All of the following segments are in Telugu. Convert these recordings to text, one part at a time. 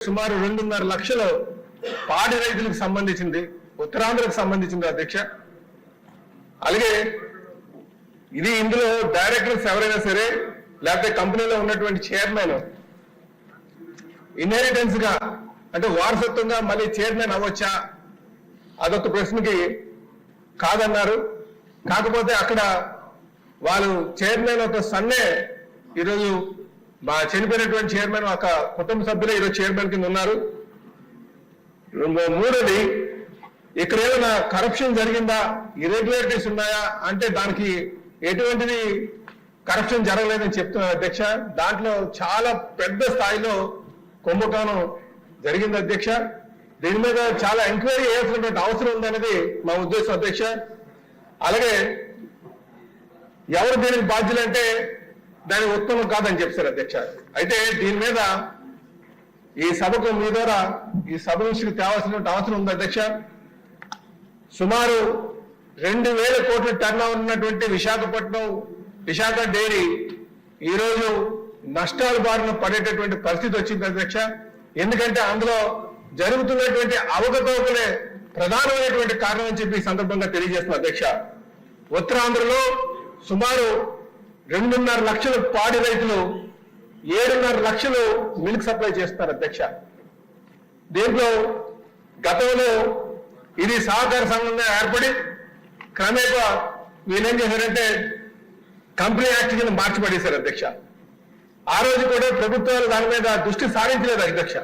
సుమారు 2.5 లక్షల పాడి రైతులకు సంబంధించింది, ఉత్తరాంధ్రకు సంబంధించింది అధ్యక్ష. అలాగే ఇది ఇందులో డైరెక్టర్స్ ఎవరైనా సరే లేకపోతే కంపెనీలో ఉన్నటువంటి చైర్మన్ ఇన్హెరిటెన్స్ గా అంటే వారసత్వంగా మళ్ళీ చైర్మన్ అవ్వచ్చా, అదొక ప్రశ్నకి కాదన్నారు. కాకపోతే అక్కడ వాళ్ళు చైర్మన్ ఒక సన్నే ఈరోజు మా చనిపోయినటువంటి చైర్మన్ ఒక కుటుంబ సభ్యులు ఈరోజు చైర్మన్ కింద ఉన్నారు. మూడోది, ఇక్కడ ఏమైనా కరప్షన్ జరిగిందా, ఇర్రెగ్యులారిటీస్ ఉన్నాయా అంటే దానికి ఎటువంటిది కరప్షన్ జరగలేదని చెప్తున్నారు అధ్యక్ష. దాంట్లో చాలా పెద్ద స్థాయిలో కుంభకోణం జరిగింది అధ్యక్ష. దీని మీద చాలా ఎంక్వైరీ చేయాల్సినటువంటి అవసరం ఉందనేది మా ఉద్దేశం అధ్యక్ష. అలాగే ఎవరు దీనికి బాధ్యులంటే దాని ఉత్తమం కాదని చెప్తారు అధ్యక్ష. అయితే దీని మీద ఈ సభకు మీ ద్వారా ఈ సభ నుంచి తేవాల్సిన అవసరం ఉంది అధ్యక్ష. సుమారు 2,000 కోట్ల టర్న్ ఓవర్ ఉన్నటువంటి విశాఖ డైరీ ఈరోజు నష్టాల బారిన పడేటటువంటి పరిస్థితి వచ్చింది అధ్యక్ష. ఎందుకంటే అందులో జరుగుతున్నటువంటి అవకతవకలే ప్రధానమైనటువంటి కారణం అని చెప్పి ఈ సందర్భంగా తెలియజేస్తున్న అధ్యక్ష. ఉత్తరాంధ్రలో సుమారు 2.5 లక్షల పాడి రైతులు 7.5 లక్షలు మిల్క్ సప్లై చేస్తున్నారు అధ్యక్ష. దీంట్లో గతంలో ఇది సహకార సంఘంగా ఏర్పడి క్రమేపా వీళ్ళేం చేశారంటే కంపెనీ యాక్ట్ కింద మార్చిపడేశారు అధ్యక్ష. ఆ రోజు కూడా ప్రభుత్వాలు దాని మీద దృష్టి సారించలేదు అధ్యక్ష.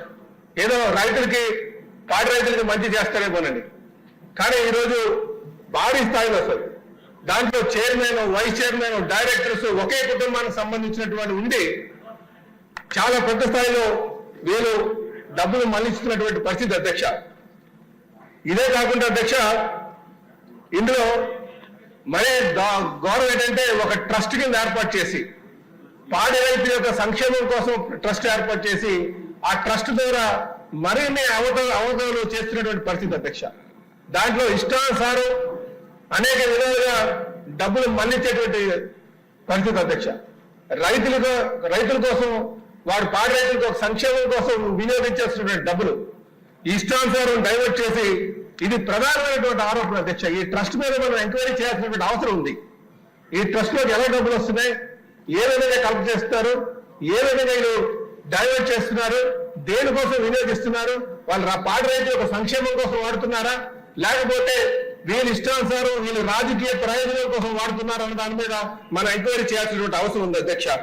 ఏదో రైతులకి పాడి రైతులకి మంచి చేస్తారేమోనని. కానీ ఈరోజు భారీ స్థాయిలో వస్తుంది. దాంట్లో చైర్మన్, వైస్ చైర్మన్, డైరెక్టర్స్ ఒకే కుటుంబానికి సంబంధించినటువంటి ఉండి చాలా పెద్ద స్థాయిలో వీళ్ళు డబ్బులు మళ్లిస్తున్నటువంటి పరిస్థితి అధ్యక్ష. ఇదే కాకుండా అధ్యక్ష, ఇందులో మరే గౌరవం ఏంటంటే ఒక ట్రస్ట్ కింద ఏర్పాటు చేసి పాడి రైతుల యొక్క సంక్షేమం కోసం ట్రస్ట్ ఏర్పాటు చేసి ఆ ట్రస్ట్ ద్వారా మరిన్ని అవతలు చేస్తున్నటువంటి పరిస్థితి అధ్యక్ష. దాంట్లో ఇష్టానుసారం అనేక విధాలుగా డబ్బులు మళ్లించేటువంటి పరిస్థితి అధ్యక్ష. రైతుల కోసం వాడు పాడి రైతులకు ఒక సంక్షేమం కోసం వినియోగించేస్తున్నటువంటి డబ్బులు ఇష్టానుసారం డైవర్ట్ చేసి ఇది ప్రధానమైనటువంటి ఆరోపణ అధ్యక్ష. ఈ ట్రస్ట్ మీద మనం ఎంక్వైరీ చేయాల్సినటువంటి అవసరం ఉంది. ఈ ట్రస్ట్ లోకి ఎలా డబ్బులు వస్తున్నాయి, ఏ విధంగా కలెక్ట్ చేస్తున్నారు, ఏ విధంగా వీళ్ళు డైవర్ట్ చేస్తున్నారు, దేనికోసం వినియోగిస్తున్నారు, వాళ్ళు పాడి రైతుల యొక్క సంక్షేమం కోసం వాడుతున్నారా లేకపోతే వీళ్ళు ఇష్టానుసారం వీళ్ళు రాజకీయ ప్రయోజనాల కోసం వాడుతున్నారు అన్న దాని మీద మనం ఎంక్వైరీ చేయాల్సినటువంటి అవసరం ఉంది అధ్యక్ష.